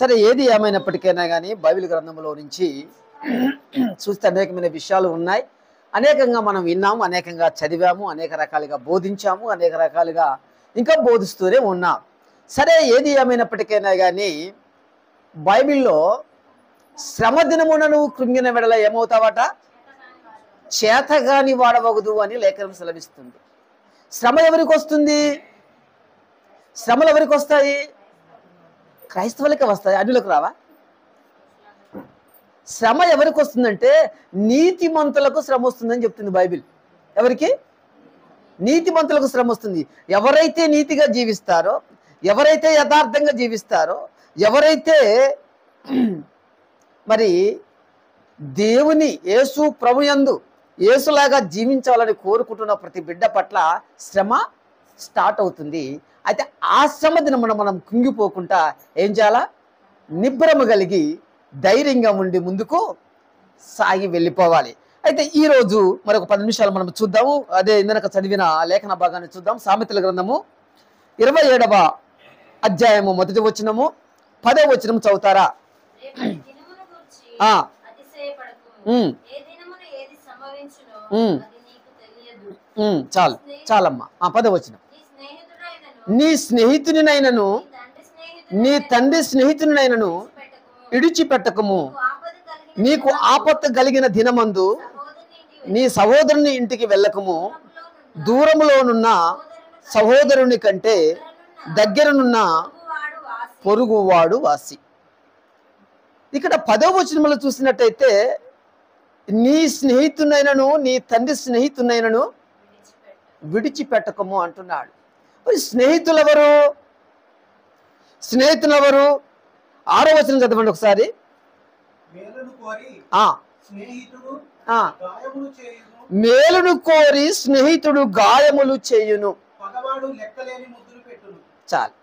సరే, ఏది ఏమైనప్పటికైనా కానీ బైబిల్ గ్రంథంలో నుంచి చూస్తే అనేకమైన విషయాలు ఉన్నాయి. అనేకంగా మనం విన్నాము, అనేకంగా చదివాము, అనేక రకాలుగా బోధించాము, అనేక రకాలుగా ఇంకా బోధిస్తూనే ఉన్నాం. సరే, ఏది ఏమైనప్పటికైనా కానీ బైబిల్లో శ్రమ దినమున నువ్వు కృంగిన వెడల ఏమవుతావట? చేతగాని వాడవగదు అని లేఖనం సెలవిస్తుంది. శ్రమ ఎవరికి వస్తుంది? శ్రమలు ఎవరికి వస్తాయి? క్రైస్తవులకే వస్తాయి, అన్యులకు రావా? శ్రమ ఎవరికి వస్తుందంటే నీతిమంతులకు శ్రమ వస్తుందని చెప్తుంది బైబిల్. ఎవరికి? నీతిమంతులకు శ్రమ వస్తుంది. ఎవరైతే నీతిగా జీవిస్తారో, ఎవరైతే యథార్థంగా జీవిస్తారో, ఎవరైతే మరి దేవుని యేసు ప్రభుయందు యేసులాగా జీవించాలని కోరుకుంటున్న ప్రతి బిడ్డ పట్ల శ్రమ స్టార్ట్ అవుతుంది. అయితే ఆ శ్రమ దినమున మనం కుంగిపోకుండా ఏం చేయాలా? నిబ్బరము కలిగి ధైర్యంగా ఉండి ముందుకు సాగి వెళ్ళిపోవాలి. అయితే ఈరోజు మరొక 10 నిమిషాలు మనం చూద్దాము. అదే ఇందనక చదివిన లేఖన భాగాన్ని చూద్దాం. సామెతల గ్రంథము 27వ అధ్యాయము 1వ వచనము 10వ వచనం చదువుతారా? చాలు చాలమ్మా. 10వ వచనం, నీ స్నేహితునినైనను నీ తండ్రి స్నేహితునినైనను విడిచిపెట్టకము. నీకు ఆపత్తు కలిగిన దినమందు నీ సహోదరుని ఇంటికి వెళ్ళకము. దూరములోనున్న సహోదరుని కంటే దగ్గరనున్న పొరుగువాడు వాసి. ఇక్కడ 10వ వచనంలో చూసినట్టయితే నీ స్నేహితునైనను నీ తండ్రి స్నేహితునైనను విడిచిపెట్టకము అంటున్నాడు. మరి స్నేహితులు ఎవరు? స్నేహితులు ఎవరు? 6వ వచనం చదవండి ఒకసారి. మేలును కోరి స్నేహితుడు గాయములు చేయును. చాలు.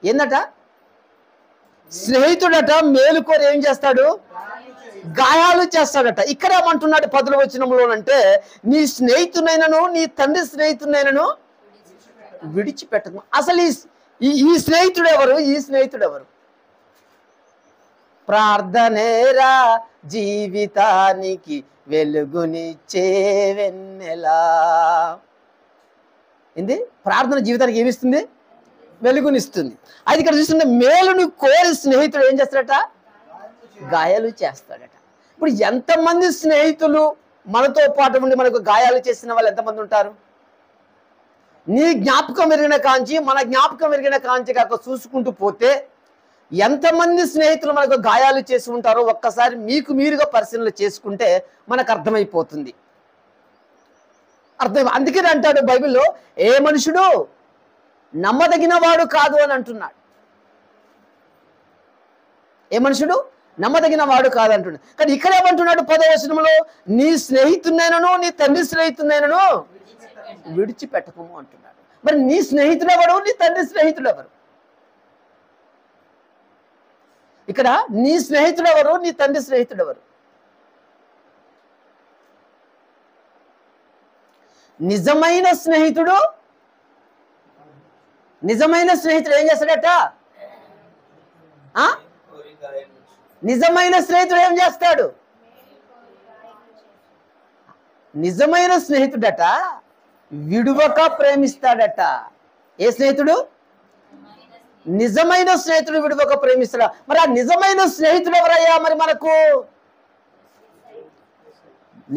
ఏందట? స్నేహితుడట మేలు కోరి ఏం చేస్తాడు? గాయాలు చేస్తాడట. ఇక్కడ ఏమంటున్నాడు 10వ వచనంలోనంటే నీ స్నేహితునైనను నీ తండ్రి స్నేహితునైనను విడిచిపెట్టకు. అసలు ఈ స్నేహితుడు ఎవరు? ఈ స్నేహితుడు ఎవరు? ప్రార్థనేరా జీవితానికి వెలుగునిచ్చే వెన్నెలా. ఏంది? ప్రార్థన జీవితానికి ఏమిస్తుంది? వెలుగునిస్తుంది. అది ఇక్కడ చూస్తుంటే మేలును కోరి స్నేహితుడు ఏం చేస్తాడట? గాయాలు చేస్తాడట. ఇప్పుడు ఎంతమంది స్నేహితులు మనతో పాటు ఉండి మనకు గాయాలు చేసిన వాళ్ళు ఎంతమంది ఉంటారు? నీ జ్ఞాపకం విరిగిన కాంచి మన జ్ఞాపకం విరిగిన కాంచి కాక చూసుకుంటూ పోతే ఎంతమంది స్నేహితులు మనకు గాయాలు చేసి ఉంటారో ఒక్కసారి మీకు మీరుగా పరిశీలన చేసుకుంటే మనకు అర్థమైపోతుంది. అందుకని అంటాడు బైబిల్లో, ఏ మనుషుడు నమ్మదగిన వాడు కాదు అని అంటున్నాడు. ఏ మనుషుడు నమ్మదగిన వాడు కాదు అంటున్నాడు. కానీ ఇక్కడ ఏమంటున్నాడు 10వ వచనంలో? నీ స్నేహితునైనను నీ తండ్రి స్నేహితునైనను విడిచిపెట్టకము అంటున్నాడు. మరి నీ స్నేహితుడు ఎవరు? నీ తండ్రి స్నేహితుడు ఎవరు? ఇక్కడ నీ స్నేహితుడు ఎవరు? నీ తండ్రి స్నేహితుడు ఎవరు? నిజమైన స్నేహితుడు ఏం చేస్తాడట? నిజమైన స్నేహితుడు ఏం చేస్తాడు? నిజమైన స్నేహితుడట విడువక ప్రేమిస్తాడట. ఏ స్నేహితుడు? నిజమైన స్నేహితుడు విడువక ప్రేమిస్తాడా? మరి ఆ నిజమైన స్నేహితుడు ఎవరయ్యా? మరి మనకు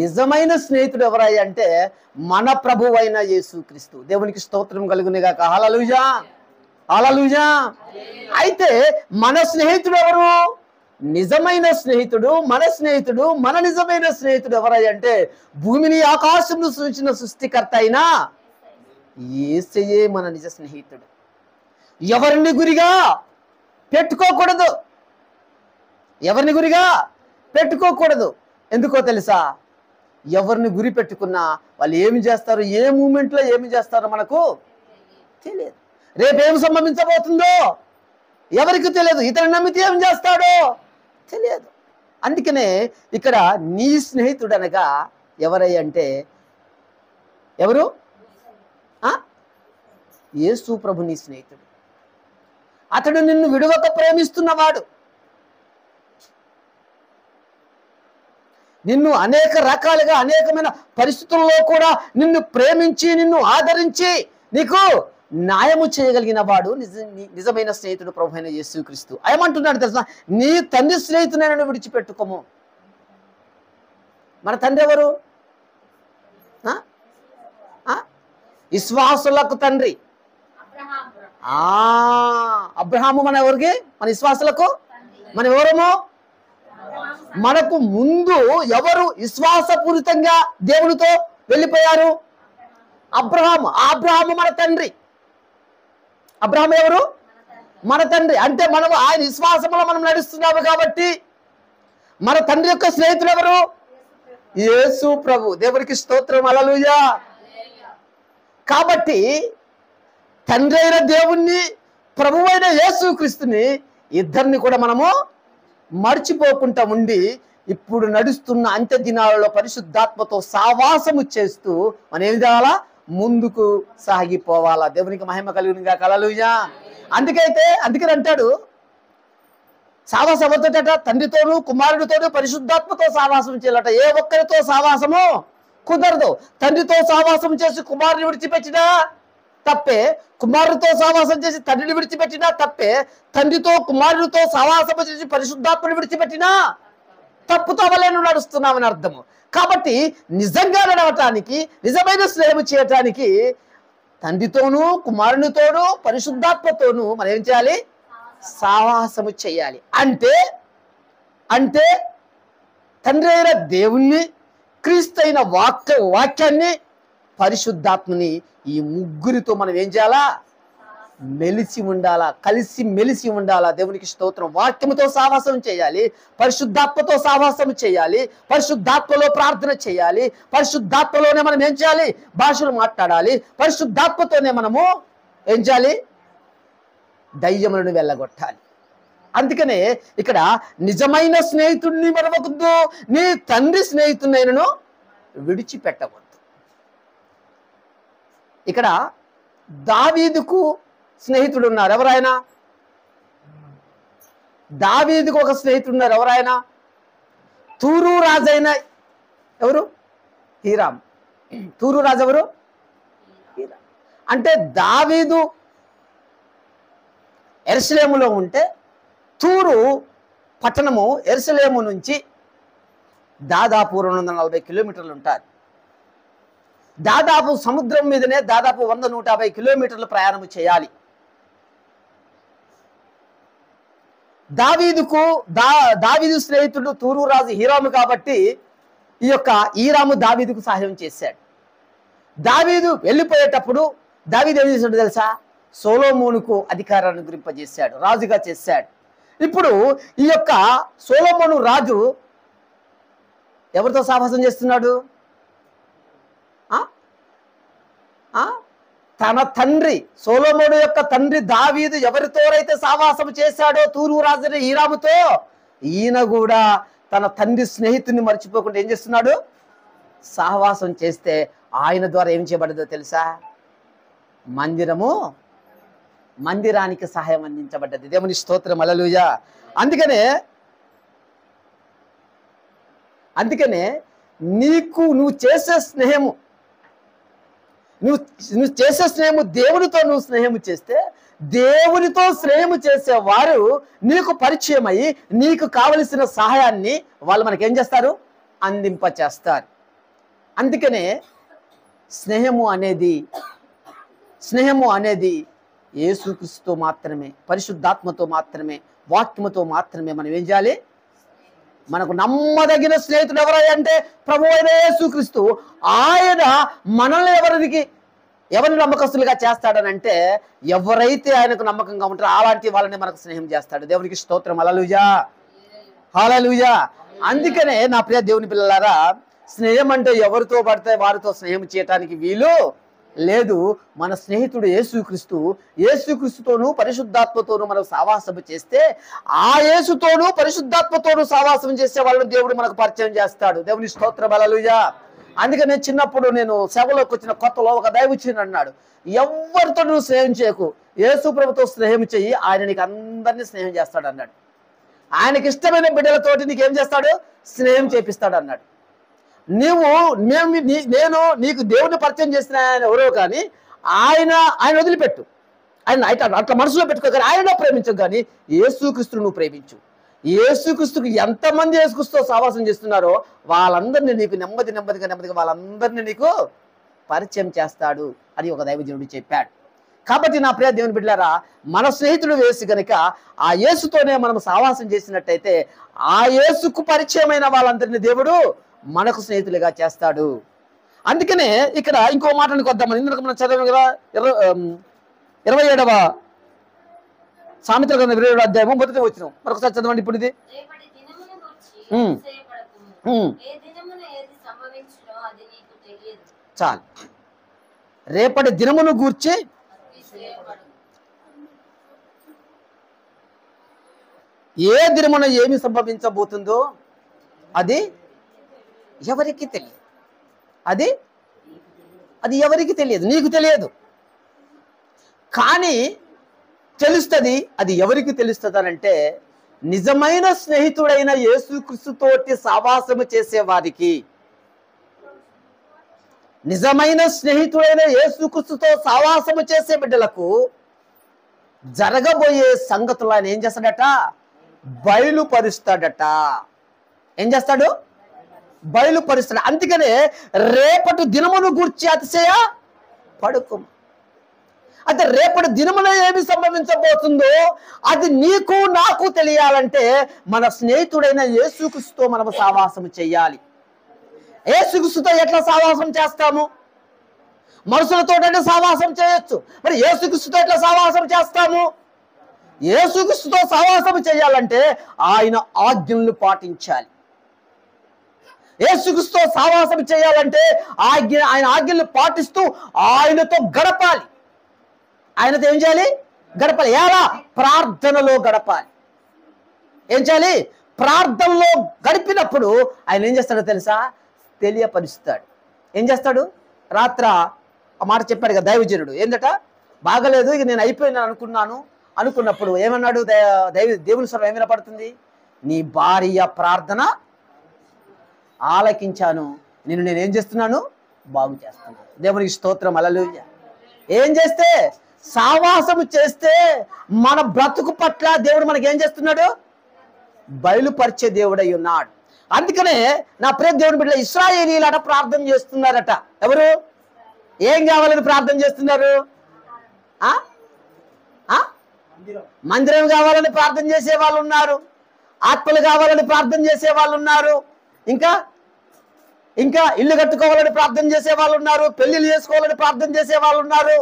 నిజమైన స్నేహితుడు ఎవరయ్యా అంటే మన ప్రభువు అయిన యేసుక్రీస్తు. దేవునికి స్తోత్రం కలుగునుగాక. హల్లెలూయా, హల్లెలూయా. అయితే మన స్నేహితుడు ఎవరు? నిజమైన స్నేహితుడు, మన స్నేహితుడు, మన నిజమైన స్నేహితుడు ఎవరయ్యా అంటే భూమిని ఆకాశంను సృష్టించిన సృష్టికర్త అయినా యేసయ్యే మన నిజ స్నేహితుడు. ఎవరిని గురిగా పెట్టుకోకూడదు. ఎవరిని గురిగా పెట్టుకోకూడదు. ఎందుకో తెలుసా? ఎవరిని గురి పెట్టుకున్నా వాళ్ళు ఏమి చేస్తారు, ఏ మూమెంట్లో ఏమి చేస్తారో మనకు తెలియదు. రేపేం సంభవించబోతుందో ఎవరికి తెలియదు. ఇతను నమ్మితే ఏం చేస్తాడో తెలియదు. అందుకనే ఇక్కడ నీ స్నేహితుడు అనగా ఎవరయ్యంటే ఎవరు? యేసు ప్రభు నీ స్నేహితుడు. అతడు నిన్ను విడువక ప్రేమిస్తున్నవాడు. నిన్ను అనేక రకాలుగా అనేకమైన పరిస్థితుల్లో కూడా నిన్ను ప్రేమించి నిన్ను ఆదరించి నీకు న్యాయము చేయగలిగిన వాడు నిజమైన స్నేహితుడు ప్రభువైన యేసుక్రీస్తు. ఏమంటున్నాడు తెలుసా? నీ తండ్రి స్నేహితునైనా విడిచిపెట్టుకోము. మన తండ్రి ఎవరు? విశ్వాసులకు తండ్రి. అబ్రహాము మన ఎవరికి? మన విశ్వాసులకు. మన ఎవరము? మనకు ముందు ఎవరు విశ్వాసపూరితంగా దేవునితో వెళ్ళిపోయారు? అబ్రహాము. అబ్రహాము మన తండ్రి. అబ్రహాము ఎవరు? మన తండ్రి. అంటే మనం ఆయన విశ్వాసంలో మనం నడుస్తున్నాము కాబట్టి మన తండ్రి యొక్క స్నేహితులు ఎవరు? యేసు ప్రభు. దేవునికి స్తోత్రం, హల్లెలూయా. కాబట్టి తండ్రి అయిన దేవుణ్ణి, ప్రభువైన యేసుక్రీస్తుని, ఇద్దరిని కూడా మనము మర్చిపోకుండా ఉండి ఇప్పుడు నడుస్తున్న అంత్య దినాలలో పరిశుద్ధాత్మతో సావాసము చేస్తూ మనం ఏం చేయాలా? ముందుకు సాగిపోవాలా. దేవునికి మహిమ కలుగునుగా, హల్లెలూయా. అందుకని అంటాడు సావాసం ఎవరితోట? తండ్రితోనూ కుమారుడితోనూ పరిశుద్ధాత్మతో సావాసం చేయాలట. ఏ ఒక్కరితో సావాసము కుదరదు. తండ్రితో సావాసం చేసి కుమారుని విడిచిపెట్టినా తప్పే, కుమారుడితో సావాసం చేసి తండ్రిని విడిచిపెట్టినా తప్పే, తండ్రితో కుమారుడితో సావాసం చేసి పరిశుద్ధాత్మని విడిచిపెట్టినా తప్పుతో వలెను నడుస్తున్నామని అర్థము. కాబట్టి నిజంగా నడవటానికి, నిజమైన స్నేహం చేయటానికి తండ్రితోనూ కుమారునితోనూ పరిశుద్ధాత్మతోనూ మనం ఏం చేయాలి? సావాసము చేయాలి. అంటే తండ్రి అయిన దేవుణ్ణి, క్రీస్తు అయిన వాక్యాన్ని, పరిశుద్ధాత్మని, ఈ ముగ్గురితో మనం ఏం చేయాలా? మెలిసి ఉండాలా, కలిసి మెలిసి ఉండాలా. దేవునికి స్తోత్రం. వాక్యముతో సావాసం చేయాలి, పరిశుద్ధాత్మతో సావాసం చేయాలి, పరిశుద్ధాత్మలో ప్రార్థన చేయాలి, పరిశుద్ధాత్మలోనే మనం ఏం చేయాలి? భాషలు మాట్లాడాలి, పరిశుద్ధాత్మతోనే మనము ఏం చేయాలి? దయ్యములను వెళ్ళగొట్టాలి. అందుకనే ఇక్కడ నిజమైన స్నేహితుడిని మరవద్దు, నీ తండ్రి స్నేహితునైనను విడిచిపెట్టవద్దు. ఇక్కడ దావీదుకు స్నేహితుడు ఉన్నారు. ఎవరైనా? దావీదుకు ఒక స్నేహితుడు ఉన్నారు. ఎవరైనా? తూరు రాజైన ఎవరు? హీరామ్. తూరు రాజు ఎవరు? హీరామ్. అంటే దావీదు యెరూషలేములో ఉంటే తూరు పట్టణము యెరూషలేము నుంచి దాదాపు 240 కిలోమీటర్లు ఉంటారు. దాదాపు సముద్రం మీదనే దాదాపు 100-150 కిలోమీటర్లు ప్రయాణం చేయాలి. దావీదు స్నేహితుడు తూరు రాజు హీరాము కాబట్టి ఈ యొక్క హీరాము దావీదుకు సహాయం చేశాడు. దావీదు వెళ్ళిపోయేటప్పుడు దావీదు ఏం చేశాడు తెలుసా? సొలొమోనుకు అధికారాన్ని అనుగ్రహింపజేశాడు, రాజుగా చేశాడు. ఇప్పుడు ఈ యొక్క సొలొమోను రాజు ఎవరితో సావాసం చేస్తున్నాడు? తన తండ్రి సొలొమోను యొక్క తండ్రి దావీదు ఎవరితోనైతే సావాసం చేశాడో తూరు రాజు హీరాముతో, ఈయన కూడా తన తండ్రి స్నేహితుడిని మర్చిపోకుండా ఏం చేస్తున్నాడు? సహవాసం చేస్తే ఆయన ద్వారా ఏం చేయబడదో తెలుసా? మందిరానికి సహాయం అందించబడ్డది. దేవుని స్తోత్రం, హల్లెలూయా. అందుకనే నువ్వు చేసే స్నేహము, నువ్వు చేసే స్నేహము దేవునితో నువ్వు స్నేహము చేస్తే, దేవునితో స్నేహము చేసేవారు నీకు పరిచయం అయ్యి నీకు కావలసిన సహాయాన్ని వాళ్ళు మనకేం చేస్తారు? అందింపచేస్తారు. అందుకనే స్నేహము అనేది యేసుక్రీస్తుతో మాత్రమే, పరిశుద్ధాత్మతో మాత్రమే, వాక్యముతో మాత్రమే మనం ఏం చేయాలి? మనకు నమ్మదగిన స్నేహితుడు ఎవరంటే ప్రభు అయిన యేసుక్రీస్తు. ఆయన మనల్ని ఎవరిని నమ్మకస్తులుగా చేస్తాడనంటే ఎవరైతే ఆయనకు నమ్మకంగా ఉంటారో అలాంటి వాళ్ళని మనకు స్నేహం చేస్తాడు. దేవునికి స్తోత్రం, హల్లెలూయా, హల్లెలూయా. అందుకనే నా ప్రియ దేవుని పిల్లలారా, స్నేహం అంటే ఎవరితో పడితే వారితో స్నేహం చేయటానికి వీలు లేదు. మన స్నేహితుడు యేసుక్రీస్తుతోనూ పరిశుద్ధాత్మతోనూ మనం సావాసం చేస్తే, ఆ యేసుతోనూ పరిశుద్ధాత్మతోనూ సావాసం చేసే వాళ్ళని దేవుడు మనకు పరిచయం చేస్తాడు. దేవుని స్తోత్రం, హల్లెలూయా. అందుకనే చిన్నప్పుడు నేను సేవలోకి వచ్చిన కొత్తలో ఒక దైవజనుడు అన్నాడు, ఎవరితో నువ్వు స్నేహం చేయకు, యేసు ప్రభుతో స్నేహం చెయ్యి, ఆయన నీకు అందరినీ స్నేహం చేస్తాడు అన్నాడు. ఆయనకి ఇష్టమైన బిడ్డలతోటి నీకేం చేస్తాడు? స్నేహం చేపిస్తాడు అన్నాడు. నేను నీకు దేవుడిని పరిచయం చేసిన ఆయన ఎవరో కానీ ఆయన వదిలిపెట్టు, ఆయన అట్లా మనసులో పెట్టుకో, కానీ ఆయన ప్రేమించు, కానీ యేసుక్రీస్తును నువ్వు ప్రేమించు. యేసుక్రీస్తుకు ఎంతమంది యేసుక్రీస్తుతో సావాసం చేస్తున్నారో వాళ్ళందరినీ నీకు నెమ్మదిగా వాళ్ళందరినీ నీకు పరిచయం చేస్తాడు అని ఒక దైవజనుడు చెప్పాడు. కాబట్టి నా ప్రియ దేవుని బిడ్డలారా, మన స్నేహితుడు యేసు గనుక ఆ యేసుతోనే మనం సావాసం చేసినట్టయితే ఆ యేసుకు పరిచయమైన వాళ్ళందరినీ దేవుడు మనకు స్నేహితులుగా చేస్తాడు. అందుకనే ఇక్కడ ఇంకో మాటనికి వద్దామని, ఇందుకు మనం చదివాం కదా 27వ సామెతల గ్రంథం 27వ అధ్యాయము 1వ వచనం. మరొకసారి చదవండి ఇప్పుడు ఇది. చాలు. రేపటి దినమును గూర్చి ఏ దినమున ఏమి సంభవించబోతుందో అది ఎవరికి తెలియదు. అది ఎవరికి తెలియదు, నీకు తెలియదు, కానీ తెలుస్తుంది. అది ఎవరికి తెలుస్తుంది అనంటే నిజమైన స్నేహితుడైన యేసుక్రీస్తుతోటి సావాసము చేసేవారికి, నిజమైన స్నేహితుడైన యేసుక్రీస్తుతో సావాసము చేసే బిడ్డలకు జరగబోయే సంగతులు ఆయన ఏం చేస్తాడట? బయలుపరుస్తాడట. ఏం చేస్తాడు? బయలుపరుస్తాడు. అందుకనే రేపటి దినమును గూర్చి అతిశయ పడుకు. అంటే రేపటి దినమున ఏమి సంభవించబోతుందో అది నీకు నాకు తెలియాలంటే మన స్నేహితుడైన యేసుక్రీస్తుతో మనం సావాసం చెయ్యాలి. యేసుక్రీస్తుతో ఎట్లా సావాసం చేస్తాము? మనుషులతో సావాసం చేయొచ్చు, మరి యేసుక్రీస్తుతో ఎట్లా సావాసం చేస్తాము? యేసుక్రీస్తుతో సావాసం చేయాలంటే ఆయన ఆజ్ఞలను పాటించాలి. యేసుక్రీస్తుతో సావాసం చేయాలంటే ఆయన ఆజ్ఞలను పాటిస్తూ ఆయనతో గడపాలి. ఆయనతో ఏం చేయాలి? గడపాలి. ఎలా? ప్రార్థనలో గడపాలి. ఏం చేయాలి? ప్రార్థనలో గడిపినప్పుడు ఆయన ఏం చేస్తాడో తెలుసా? తెలియపరుస్తాడు. ఏం చేస్తాడు? రాత్ర ఆ మాట చెప్పాడు కదా దైవజనుడు, ఏందట? బాగలేదు, ఇక నేను అయిపోయినాను అనుకున్నప్పుడు ఏమన్నాడు? దేవుని స్వరం ఏమైనా పడుతుంది? నీ భార్య ప్రార్థన ఆలకించాను, నేనేం చేస్తున్నాను? బాగు చేస్తున్నాను. దేవునికి స్తోత్రం, హల్లెలూయా. ఏం చేస్తే? సావాసము చేస్తే మన బ్రతుకు పట్ల దేవుడు మనకి ఏం చేస్తున్నాడు? బయలుపరిచే దేవుడై ఉన్నాడు. అందుకనే నా ప్రియ దేవుని బిడ్డలు ఇశ్రాయేలీయులట ప్రార్థన చేస్తున్నారట. ఎవరు? ఏం కావాలని ప్రార్థన చేస్తున్నారు? మందిరం కావాలని ప్రార్థన చేసే వాళ్ళు ఉన్నారు, ఆత్మలు కావాలని ప్రార్థన చేసే వాళ్ళు ఉన్నారు, ఇంకా ఇల్లు కట్టుకోవాలని ప్రార్థన చేసే వాళ్ళు ఉన్నారు, పెళ్లిళ్ళు చేసుకోవాలని ప్రార్థన చేసే వాళ్ళు ఉన్నారు.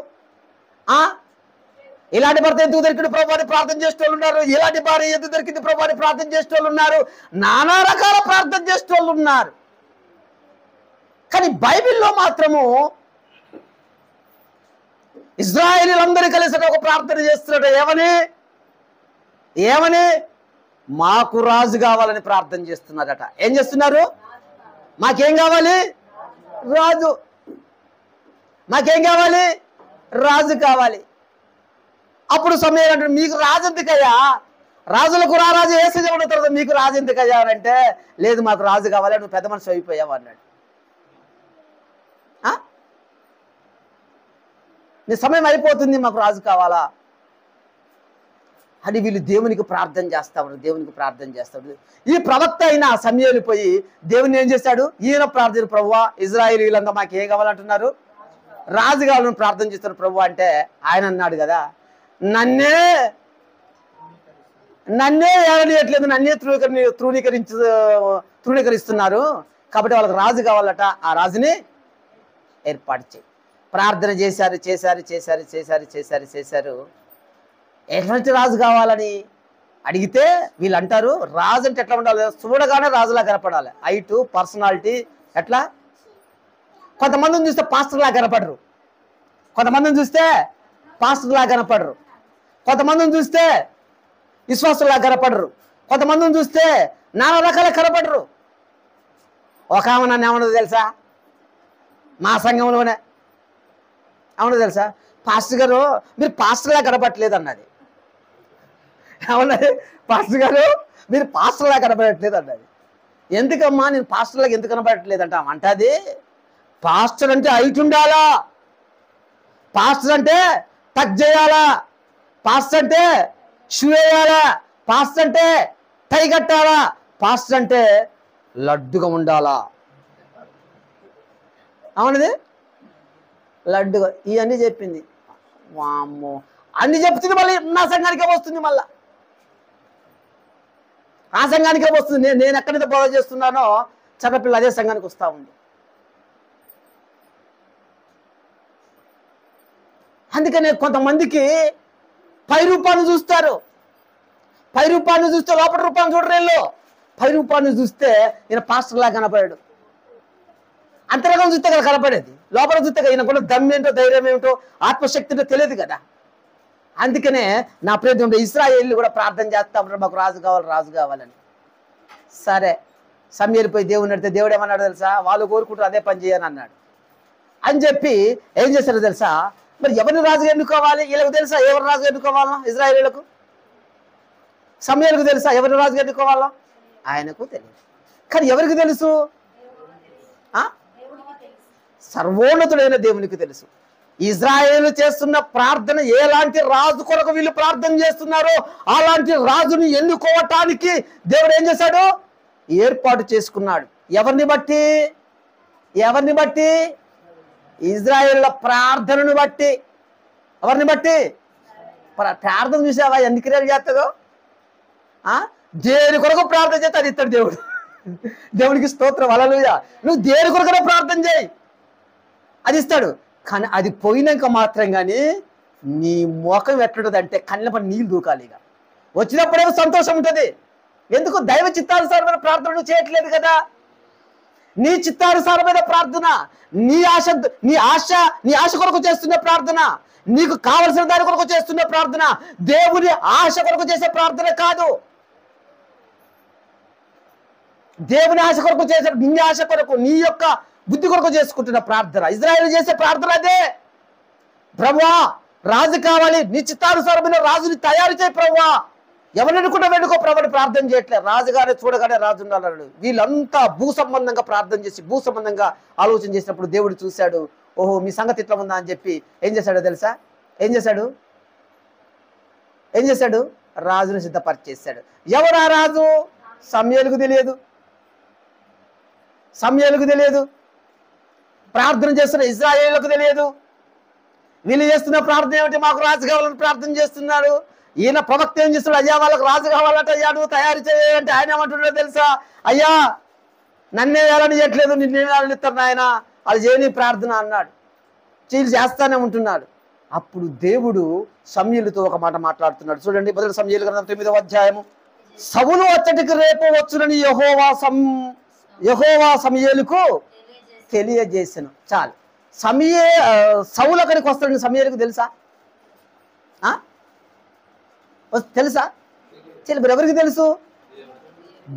ఇలాంటి భర్త ఎందుకు దొరికింది ప్రభు అని ప్రార్థన చేసే వాళ్ళు ఉన్నారు, ఇలాంటి భార్య ఎందుకు దొరికింది ప్రభు అని ప్రార్థన చేసే వాళ్ళు ఉన్నారు, నానా రకాల ప్రార్థన చేసే వాళ్ళు ఉన్నారు. కానీ బైబిల్లో మాత్రము ఇశ్రాయేలీయులందరూ కలిసి ఒక ప్రార్థన చేస్తున్నాడు. ఏమని? మాకు రాజు కావాలని ప్రార్థన చేస్తున్నారట. ఏం చేస్తున్నారు? మాకేం కావాలి? రాజు. మాకేం కావాలి? రాజు కావాలి. అప్పుడు సమయం అంటే మీకు రాజు ఎందుకయ్యా? రాజులకు రాజు వేసి చెప్పిన తర్వాత మీకు రాజు ఎందుకయ్యా అని అంటే, లేదు మాకు రాజు కావాలి, నువ్వు పెద్ద మనిషి అయిపోయావు అన్నాడు. నీ సమయం అయిపోతుంది, మాకు రాజు కావాలా అని వీళ్ళు దేవునికి ప్రార్థన చేస్తాడు. ఈ ప్రవక్త అయిన సమయాలు పోయి దేవుని ఏం చేశాడు? ఈయన ప్రార్థన, ప్రభువా ఇశ్రాయేలీయులంతా మాకు ఏం కావాలంటున్నారు? రాజు కావాలని ప్రార్థన చేస్తారు ప్రభు అంటే, ఆయన అన్నాడు కదా, నన్నే ఏడనీయట్లేదు, నన్నే తృణీకరిస్తున్నారు, కాబట్టి వాళ్ళకి రాజు కావాలట. ఆ రాజుని ఏర్పాటు చేయి. ప్రార్థన చేశారు. ఎట్లాంటి రాజు కావాలని అడిగితే వీళ్ళు అంటారు, రాజు అంటే ఎట్లా ఉండాలి? చూడగానే రాజులా కనపడాలి. Height, personality. ఎట్లా? కొంతమందిని చూస్తే పాస్టర్లా కనపడరు, కొంతమందిని చూస్తే పాస్టర్లా కనపడరు, కొంతమందిని చూస్తే విశ్వాసులా కనపడరు, కొంతమందిని చూస్తే నానా రకాల కనపడరు. ఒక ఆమె నన్ను ఏమన్నది తెలుసా? మా సంఘంలోనే. అవును తెలుసా, పాస్టర్ గారు మీరు పాస్టర్లా కనపట్లేదు అన్నది. అవునది, పాస్టర్ గారు మీరు పాస్టర్లా కనపడట్లేదు అన్నది. ఎందుకమ్మా నేను పాస్టర్లాగా ఎందుకు కనపడట్లేదు అంటాం అంటే, అది పాస్టర్ అంటే హైట్ ఉండాలా, పాస్టర్ అంటే టక్ చేయాలా, పాస్టర్ అంటే షూ వేయాలా, పాస్టర్ అంటే టై కట్టాలా, పాస్టర్ అంటే లడ్డుగా ఉండాలా. అవునది, లడ్డుగా ఇవన్నీ చెప్పింది. వామ్మో, అన్ని చెప్తుంది, మళ్ళీ నా సంఘానికే వస్తుంది, మళ్ళా ఆ సంఘానికే వస్తుంది. నేను ఎక్కడైతే బోధ చేస్తున్నానో చిన్నపిల్ల అదే సంఘానికి వస్తూ ఉంది. అందుకనే కొంతమందికి పై రూపాన్ని చూస్తారు, పై రూపాన్ని చూస్తే లోపల రూపాన్ని చూడరేళ్ళు. పై రూపాన్ని చూస్తే ఈయన పాస్టర్లా కనపడాడు, అంతరంగం చూస్తే కదా కనపడేది, లోపల చూస్తే ఈయన కూడా దమ్మేంటో ధైర్యం ఏమిటో ఆత్మశక్తి ఏంటో తెలియదు కదా. అందుకనే నా ప్రియమైన ఇశ్రాయేలు కూడా ప్రార్థన చేస్తా ఉంటారు, మాకు రాజు కావాలి, రాజు కావాలని. సరే, సమయలు పోయి దేవుని అడిగితే దేవుడు ఏమన్నాడు తెలుసా, వాళ్ళు కోరుకుంటారు అదే పని చేయని అన్నాడు. అని చెప్పి ఏం చేశారో తెలుసా, మరి ఎవరిని రాజుగా ఎన్నుకోవాలి, వీళ్ళకు తెలుసా ఎవరు రాజుగా ఎన్నుకోవాలా, ఇశ్రాయేలులకు సమయలకు తెలుసా ఎవరిని రాజుగా ఎన్నుకోవాలా, ఆయనకు తెలియదు. కానీ ఎవరికి తెలుసు, సర్వోన్నతుడైన దేవునికి తెలుసు. ఇజ్రాయేలు చేస్తున్న ప్రార్థన ఎలాంటి రాజు కొరకు వీళ్ళు ప్రార్థన చేస్తున్నారో అలాంటి రాజుని ఎన్నుకోవటానికి దేవుడు ఏం చేశాడు, ఏర్పాటు చేసుకున్నాడు. ఎవరిని బట్టి, ఎవరిని బట్టి, ఇజ్రాయేళ్ల ప్రార్థనను బట్టి. ఎవరిని బట్టి, ప్రార్థన చూసావా ఎన్ని క్రియలు చేస్తుందో. దేని కొరకు ప్రార్థన చేస్తే అది ఇస్తాడు దేవుడు. దేవునికి స్తోత్రం, హల్లెలూయా. నువ్వు దేని కొరకనే ప్రార్థన చేయి, అది ఇస్తాడు. కానీ అది పోయినాక మాత్రం కానీ నీ మోకం ఎట్లుంటుంది అంటే కళ్ళ పని నీళ్ళు దూకాలి. ఇక వచ్చినప్పుడేమో సంతోషం ఉంటుంది, ఎందుకు దైవ చిత్తానుసారమైన ప్రార్థన నువ్వు చేయట్లేదు కదా. నీ చిత్తానుసారమైన ప్రార్థన, నీ ఆశ కొరకు చేస్తున్న ప్రార్థన, నీకు కావలసిన దాని కొరకు చేస్తున్న ప్రార్థన, దేవుని ఆశ కొరకు చేసే ప్రార్థన కాదు. దేవుని ఆశ కొరకు చేసే, నీ ఆశ కొరకు, నీ యొక్క బుద్ధి కొరకు చేసుకుంటున్న ప్రార్థన. ఇజ్రాయేలు చేసే ప్రార్థన అదే, ప్రభువా రాజు కావాలి, నీ చిత్తానుసారమైన రాజుని తయారు చేయి ప్రభువా. ఎవరిని ఎన్నుకుంటా వెనుకో ప్రభుని ప్రార్థన చేయట్లేదు, రాజుగానే చూడగానే రాజు ఉండాలన్నాడు. వీళ్ళంతా భూ సంబంధంగా ప్రార్థన చేసి భూ సంబంధంగా ఆలోచన చేసినప్పుడు దేవుడు చూశాడు, ఓహో మీ సంగతి ఇట్లా ఉందా అని చెప్పి ఏం చేశాడో తెలుసా, ఏం చేశాడు, రాజును సిద్ధపరిచేశాడు. ఎవరు ఆ రాజు, సమయలకు తెలియదు, ప్రార్థన చేస్తున్న ఇశ్రాయేలుకు తెలియదు. వీళ్ళు చేస్తున్న ప్రార్థన ఏమిటి, మాకు రాజు కావాలని ప్రార్థన చేస్తున్నాడు. ఈయన ప్రవక్త ఏం చేస్తున్నాడు, అయ్యా వాళ్ళకి రాజు కావాలంటే అయ్యా నువ్వు తయారు చేయాలంటే ఆయన ఏమంటున్నాడో తెలుసా, అయ్యా నన్నే వేయాలని చేయట్లేదు, నిన్నే వేయాలని ఇస్తారు ఆయన, అది చేయని ప్రార్థన అన్నాడు. వీళ్ళు చేస్తానే ఉంటున్నాడు. అప్పుడు దేవుడు సమూయేలుతో ఒక మాట మాట్లాడుతున్నాడు. చూడండి, మొదటి సమూయేలు గ్రంథం 9వ అధ్యాయము. సౌలు అచ్చటికి రేపు వచ్చునని యెహోవా సమూయేలుకు తెలియజేసెను. చాలు, సౌలు అక్కడికి వస్తాడని సమూయేలుకు తెలుసా, తెలుసా? మరి ఎవరికి తెలుసు,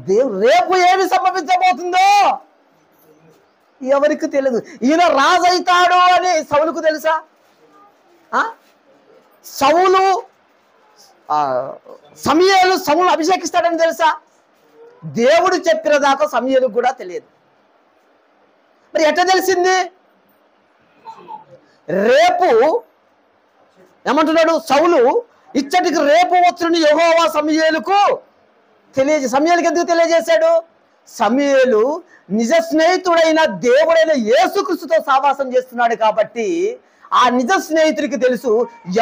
దేవుడు. రేపు ఏమి సంభవించబోతుందో ఎవరికి తెలియదు. ఈయన రాజు అవుతాడు అని సౌలుకు తెలుసా? సమూయేలు అభిషేకిస్తాడని తెలుసా? దేవుడు చెప్పిన దాకా సమూయేలుకు కూడా తెలియదు. మరి ఎట్లా తెలిసింది? రేపు ఏమంటున్నాడు, సౌలు ఇచ్చటికి రేపు వచ్చునని యెహోవా సమూయేలుకు సమూయేలుకి ఎందుకు తెలియజేశాడు? సమూయేలు నిజ స్నేహితుడైన దేవుడైన యేసుక్రీస్తుతో సావాసం చేస్తున్నాడు కాబట్టి ఆ నిజ స్నేహితుడికి తెలుసు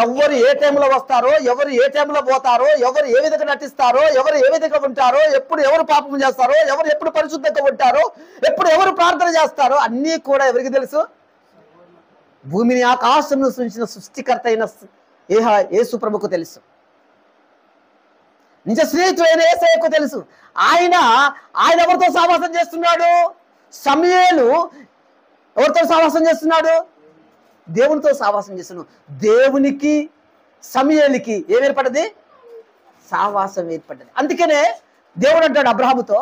ఎవరు ఏ టైంలో వస్తారో, ఎవరు ఏ టైంలో పోతారో, ఎవరు ఏ విధంగా నటిస్తారో, ఎవరు ఏ విధంగా ఉంటారో, ఎప్పుడు ఎవరు పాపం చేస్తారో, ఎవరు ఎప్పుడు పరిశుద్ధంగా ఉంటారో, ఎప్పుడు ఎవరు ప్రార్థన చేస్తారో అన్నీ కూడా ఎవరికి తెలుసు? భూమిని ఆకాశంను సృష్టించిన సృష్టికర్త అయిన యేసు ప్రభుకు తెలుసు. నిజ స్నేహితుడైన యేసయ్యకు తెలుసు. ఆయన ఎవరితో సావాసం చేస్తున్నాడు? సమూయేలు ఎవరితో సావాసం చేస్తున్నాడు? దేవునితో సావాసం చేస్తున్నాడు. దేవునికి సమూయేలుకి ఏం ఏర్పడ్డది? సావాసం ఏర్పడ్డది. అందుకనే దేవుడు అంటాడు అబ్రాహాముతో,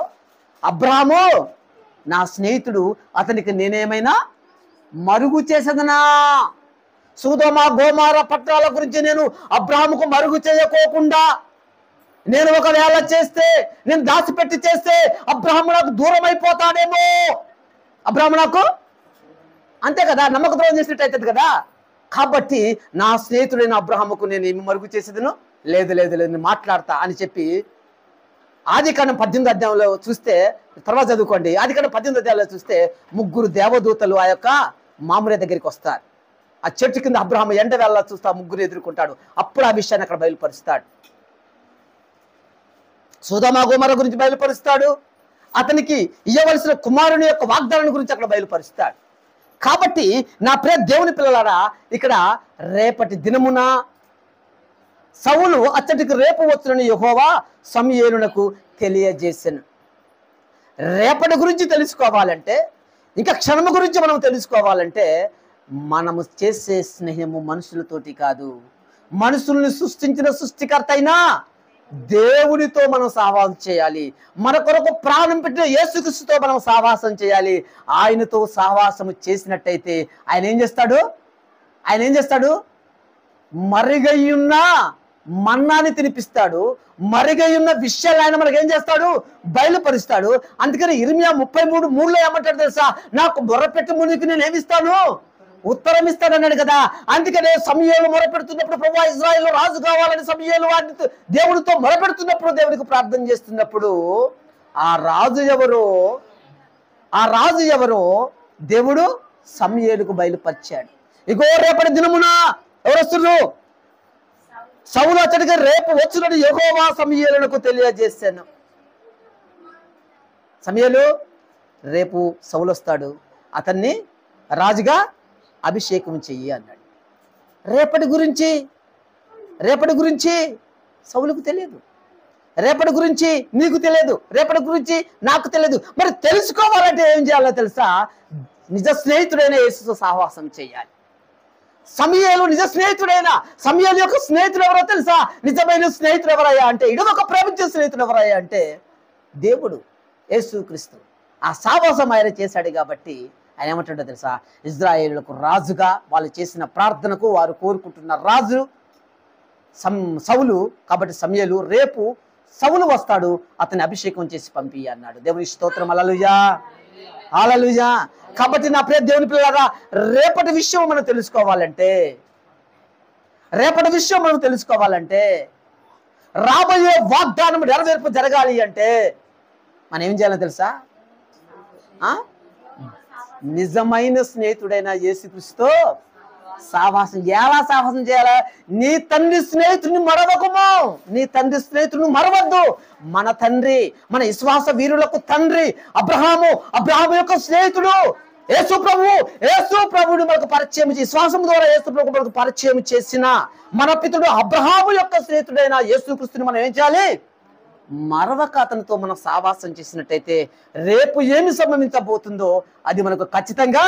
అబ్రాహాము నా స్నేహితుడు, అతనికి నేనేమైనా మరుగు చేసేదనా. సొదొమ గొమొర్రా పట్టణాల గురించి నేను అబ్రాహాముకు మరుగు చేయకోకుండా నేను ఒకవేళ చేస్తే, నేను దాచిపెట్టి చేస్తే అబ్రాహాము నాకు దూరం అయిపోతాడేమో. అబ్రాహాము నాకు అంతే కదా, నమ్మక ద్రోహం చేసినట్టు అవుతుంది కదా. కాబట్టి నా స్నేహితుడైన అబ్రాహాముకు నేను ఏమి మరుగు చేసేదను, లేదు లేదు లేదు నేను మాట్లాడతా అని చెప్పి ఆదికాండం 18వ అధ్యాయంలో చూస్తే, తర్వాత చదువుకోండి, ఆదికాండం 18వ అధ్యాయంలో చూస్తే 3 దేవదూతలు ఆ యొక్క మామూలు దగ్గరికి వస్తారు. ఆ చెట్టు కింద అబ్రాహాము ఎండ వేళ చూస్తా 3 ఎదుర్కొంటాడు. అప్పుడు ఆ విషయాన్ని అక్కడ బయలుపరుస్తాడు. సొదొమ గొమొర్రా గురించి బయలుపరుస్తాడు. అతనికి ఇవ్వవలసిన కుమారుని యొక్క వాగ్దానం గురించి అక్కడ బయలుపరుస్తాడు. కాబట్టి నా ప్రియ దేవుని పిల్లలారా, ఇక్కడ రేపటి దినమున సౌలు అతడికి రేపు వచ్చునని యెహోవా సమూయేలునకు తెలియజేసెను. రేపటి గురించి తెలుసుకోవాలంటే, ఇంకా క్షణము గురించి మనం తెలుసుకోవాలంటే, మనము చేసే స్నేహము మనుషులతోటి కాదు, మనుషుల్ని సృష్టించిన సృష్టికర్త అయినా దేవునితో మనం సహవాసం చేయాలి. మన కొరకు ప్రాణం పెట్టిన యేసుక్రీస్తుతో మనం సహవాసం చేయాలి. ఆయనతో సహవాసము చేసినట్టయితే ఆయన ఏం చేస్తాడు? ఆయన ఏం చేస్తాడు? మరుగయ్యున్న మన్నాని తినిపిస్తాడు. మరుగయ్యున్న విషయాలు ఆయన మనకు ఏం చేస్తాడు? బయలుపరుస్తాడు. అందుకని ఇర్మియా 33:3 ఏమంటాడు తెలుసా? నాకు మొరపెట్టు మునికి నేను ఏమిస్తాను? ఉత్తరం ఇస్తానన్నాడు కదా. అందుకనే సమూయేలు మొరపెడుతున్నప్పుడు, ప్రభువా ఇశ్రాయేలు రాజు కావాలని సమూయేలు వాడితో దేవుడితో మొరపెడుతున్నప్పుడు, దేవుడికి ప్రార్థన చేస్తున్నప్పుడు ఆ రాజు ఎవరో దేవుడు సమూయేలుకు బయలుపరిచాడు. ఇగో రేపటి దినమున ఎవరు వస్తున్నారు? సౌలు అతడికి రేపు వచ్చునని యెహోవా సమూయేలునకు తెలియజేశాను. సమూయేలు రేపు సౌలు వస్తాడు, అతన్ని రాజుగా అభిషేకం చెయ్యి అన్నాడు. రేపటి గురించి సౌలుకు తెలియదు, రేపటి గురించి నీకు తెలియదు, రేపటి గురించి నాకు తెలియదు. మరి తెలుసుకోవాలంటే ఏం చేయాలో తెలుసా? నిజ స్నేహితుడైన యేసుతో సహవాసం చేయాలి. సమూయేలు నిజ స్నేహితుడైన, సమూయేలు యొక్క స్నేహితుడు ఎవరో తెలుసా? నిజమైన స్నేహితుడు ఎవరయ్యా అంటే, ఇడవక ప్రేమించే స్నేహితుడు ఎవరయ్యా అంటే దేవుడు యేసుక్రీస్తు. ఆ సహవాసం ఆయన చేశాడు కాబట్టి ఆయన ఏమంటాడో తెలుసా? ఇశ్రాయేలులకు రాజుగా వాళ్ళు చేసిన ప్రార్థనకు వారు కోరుకుంటున్న రాజు సౌలు. కాబట్టి సమూయేలు రేపు సౌలు వస్తాడు, అతన్ని అభిషేకం చేసి పంపి అన్నాడు. దేవుని స్తోత్రం. హల్లెలూయా, హల్లెలూయా. కాబట్టి నా ప్రియ దేవుని పిల్లలారా, రేపటి విషయం మనం తెలుసుకోవాలంటే, రాబోయే వాగ్దానం నెరవేర్పు జరగాలి అంటే మనం ఏం చేయాలో తెలుసా? నిజమైన స్నేహితుడైన యేసుక్రీస్తుతో సహవాసం. ఎలా సహవాసం చేయాలా? నీ తండ్రి స్నేహితుడిని మరవకము, నీ తండ్రి స్నేహితుడిని మరవద్దు. మన తండ్రి, మన విశ్వాస వీరులకు తండ్రి అబ్రహాము యొక్క స్నేహితుడు యేసు ప్రభువుని మనకు పరిచయం చేసి, విశ్వాసం ద్వారా యేసు ప్రభు మనకు పరిచయం చేసిన మన పితరుడు అబ్రహాము యొక్క స్నేహితుడైన యేసుక్రీస్తుని మనం ఏం చేయాలి? మరవక అతనితో మనం సహవాసం చేసినట్టయితే రేపు ఏమి సంభవించబోతుందో అది మనకు ఖచ్చితంగా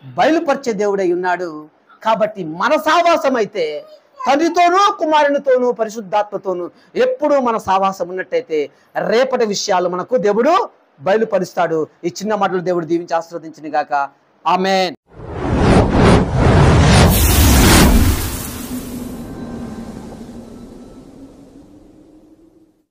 బయలుపరిచే దేవుడై ఉన్నాడు. కాబట్టి మన సహవాసం అయితే తండ్రితోనూ, కుమారునితోనూ, పరిశుద్ధాత్మతోనూ ఎప్పుడూ మన సహవాసం ఉన్నట్టయితే రేపటి విషయాలు మనకు దేవుడు బయలుపరుస్తాడు. ఈ చిన్న మాటలు దేవుడు దీవించి ఆశీర్వదించును గాక. ఆమేన్.